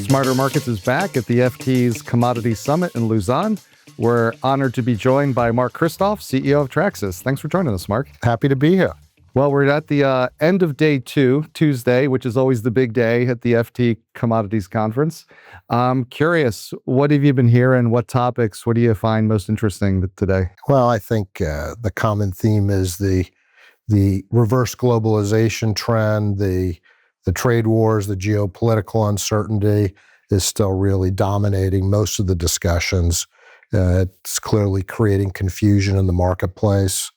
SmarterMarkets is back at the FT's Commodities Summit in Lausanne. We're honored to be joined by Mark Kristoff, CEO of Traxys. Thanks for joining us, Mark. Happy to be here. Well, we're at the end of day two, Tuesday, which is always the big day at the FT Commodities Conference. I'm curious, what have you been hearing? What topics? What do you find most interesting today? Well, I think the common theme is the reverse globalization trend, the trade wars, the geopolitical uncertainty is still really dominating most of the discussions. It's clearly creating confusion in the marketplace.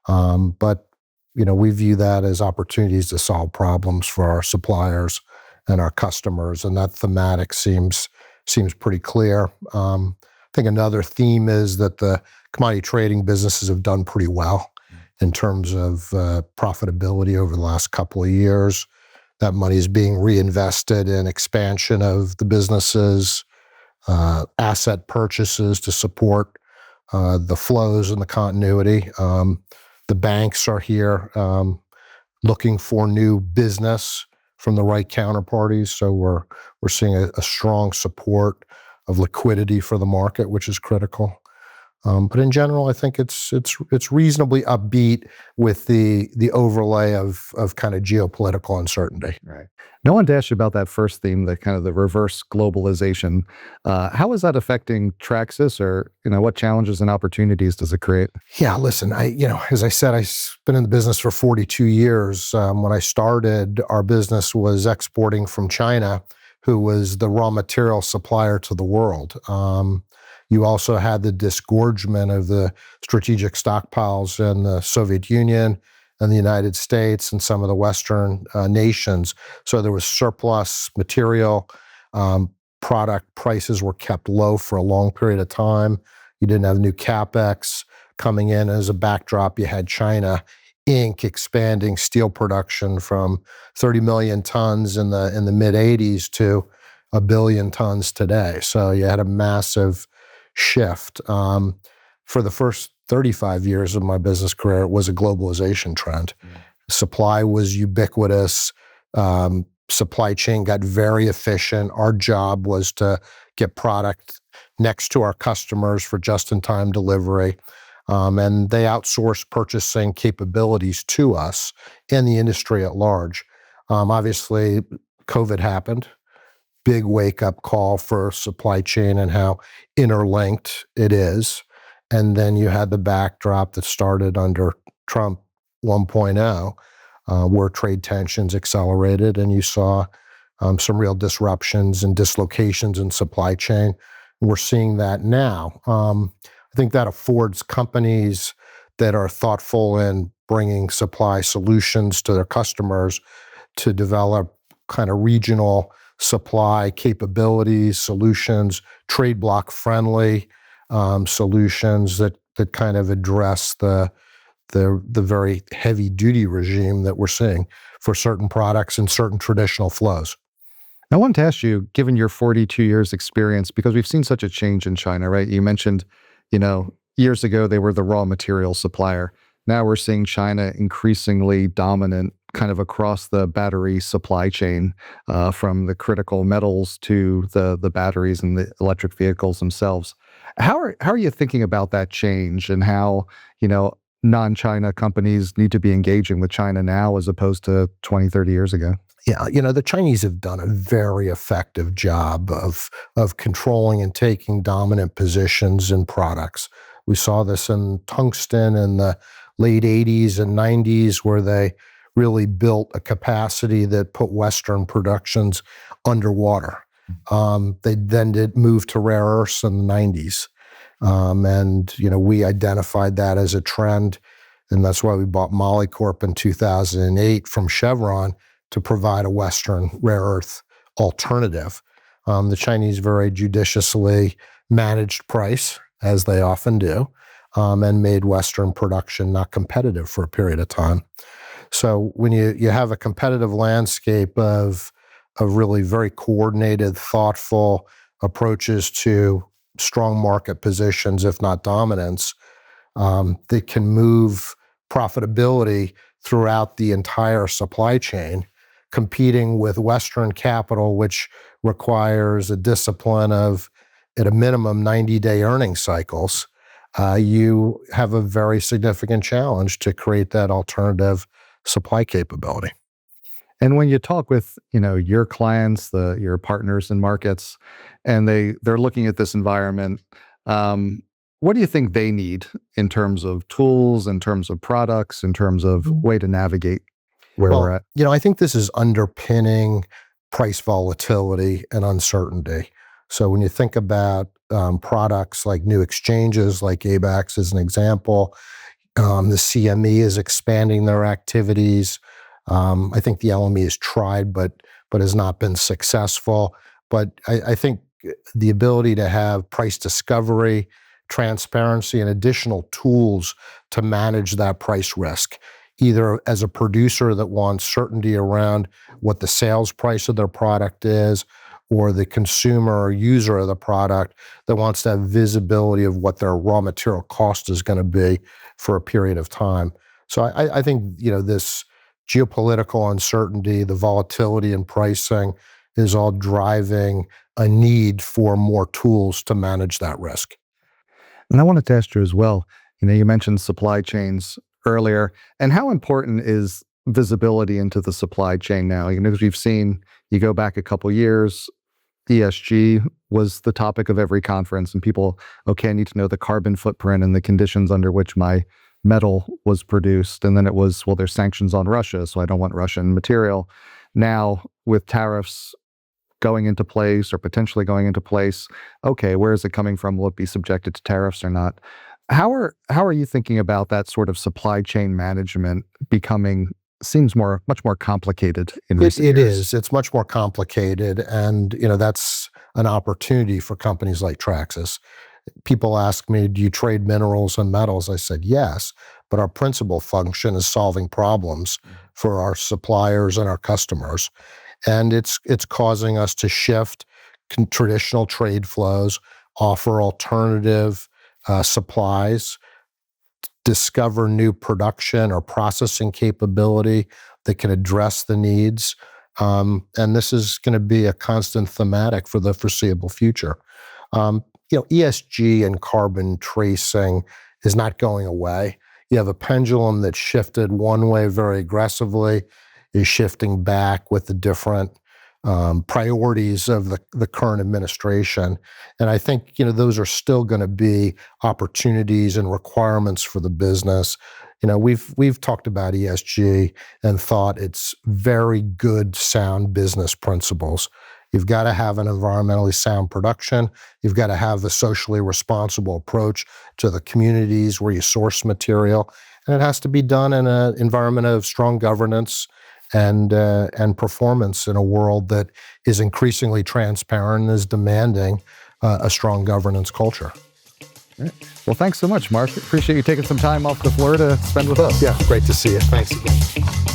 But we view that as opportunities to solve problems for our suppliers and our customers, and that thematic seems pretty clear. I think another theme is that the commodity trading businesses have done pretty well in terms of profitability over the last couple of years. That money is being reinvested in expansion of the businesses, asset purchases to support the flows and the continuity. The banks are here looking for new business from the right counterparties. So we're seeing a strong support of liquidity for the market, which is critical. But in general, I think it's reasonably upbeat with the overlay of kind of geopolitical uncertainty. Right. No one asked you about that first theme, the kind of the reverse globalization. How is that affecting Traxys, or what challenges and opportunities does it create? Yeah, listen, as I said, I've been in the business for 42 years. When I started, our business was exporting from China, who was the raw material supplier to the world. You also had the disgorgement of the strategic stockpiles in the Soviet Union and the United States and some of the Western nations. So there was surplus material. Product prices were kept low for a long period of time. You didn't have new CapEx coming in as a backdrop. You had China Inc. expanding steel production from 30 million tons in the mid 80s to 1 billion tons today. So you had a massive shift. For the first 35 years of my business career, it was a globalization trend. Supply was ubiquitous. Supply chain got very efficient. Our job was to get product next to our customers for just-in-time delivery. And they outsourced purchasing capabilities to us and the industry at large. Obviously, COVID happened. Big wake-up call for supply chain and how interlinked it is. And then you had the backdrop that started under Trump 1.0, where trade tensions accelerated, and you saw some real disruptions and dislocations in supply chain. We're seeing that now. I think that affords companies that are thoughtful in bringing supply solutions to their customers to develop kind of regional supply capabilities, solutions, trade block friendly solutions that kind of address the very heavy duty regime that we're seeing for certain products and certain traditional flows. I wanted to ask you, given your 42 years experience, because we've seen such a change in China, right? You mentioned, years ago they were the raw material supplier. Now we're seeing China increasingly dominant kind of across the battery supply chain, from the critical metals to the batteries and the electric vehicles themselves. How are you thinking about that change, and how, non-China companies need to be engaging with China now as opposed to 20, 30 years ago? Yeah, the Chinese have done a very effective job of controlling and taking dominant positions in products. We saw this in tungsten in the late 80s and 90s, where they really built a capacity that put Western productions underwater. They then did move to rare earths in the 90s. And we identified that as a trend, and that's why we bought Molycorp in 2008 from Chevron to provide a Western rare earth alternative. The Chinese very judiciously managed price, as they often do, and made Western production not competitive for a period of time. So when you have a competitive landscape of really very coordinated, thoughtful approaches to strong market positions, if not dominance, that can move profitability throughout the entire supply chain, competing with Western capital, which requires a discipline of, at a minimum, 90-day earning cycles, you have a very significant challenge to create that alternative supply capability. And when you talk with, your clients, your partners in markets, and they're looking at this environment, what do you think they need in terms of tools, in terms of products, in terms of way to navigate where we're at? I think this is underpinning price volatility and uncertainty. So when you think about products like new exchanges, like ABAX as an example, the CME is expanding their activities. I think the LME has tried, but has not been successful. But I think the ability to have price discovery, transparency, and additional tools to manage that price risk, either as a producer that wants certainty around what the sales price of their product is, or the consumer or user of the product that wants to have visibility of what their raw material cost is going to be for a period of time. So I think this geopolitical uncertainty, the volatility in pricing, is all driving a need for more tools to manage that risk. And I wanted to ask you as well, you mentioned supply chains earlier, and how important is visibility into the supply chain now? Because we've seen, you go back a couple years, ESG was the topic of every conference, and people, okay, I need to know the carbon footprint and the conditions under which my metal was produced. And then it was, well, there's sanctions on Russia, so I don't want Russian material. Now, with tariffs going into place or potentially going into place, okay, where is it coming from? Will it be subjected to tariffs or not? How are you thinking about that sort of supply chain management seems much more complicated in recent years? It is. It's much more complicated, and that's an opportunity for companies like Traxys. People ask me, do you trade minerals and metals? I said, yes, but our principal function is solving problems for our suppliers and our customers. And it's causing us to shift traditional trade flows, offer alternative supplies, discover new production or processing capability that can address the needs. And this is going to be a constant thematic for the foreseeable future. ESG and carbon tracing is not going away. You have a pendulum that shifted one way very aggressively, is shifting back with the different priorities of the current administration. And I think, those are still going to be opportunities and requirements for the business. We've talked about ESG and thought it's very good, sound business principles. You've got to have an environmentally sound production. You've got to have a socially responsible approach to the communities where you source material. And it has to be done in an environment of strong governance and performance in a world that is increasingly transparent and is demanding a strong governance culture. Right. Well, thanks so much, Mark. Appreciate you taking some time off the floor to spend with us. Yeah, great to see you. Thanks again.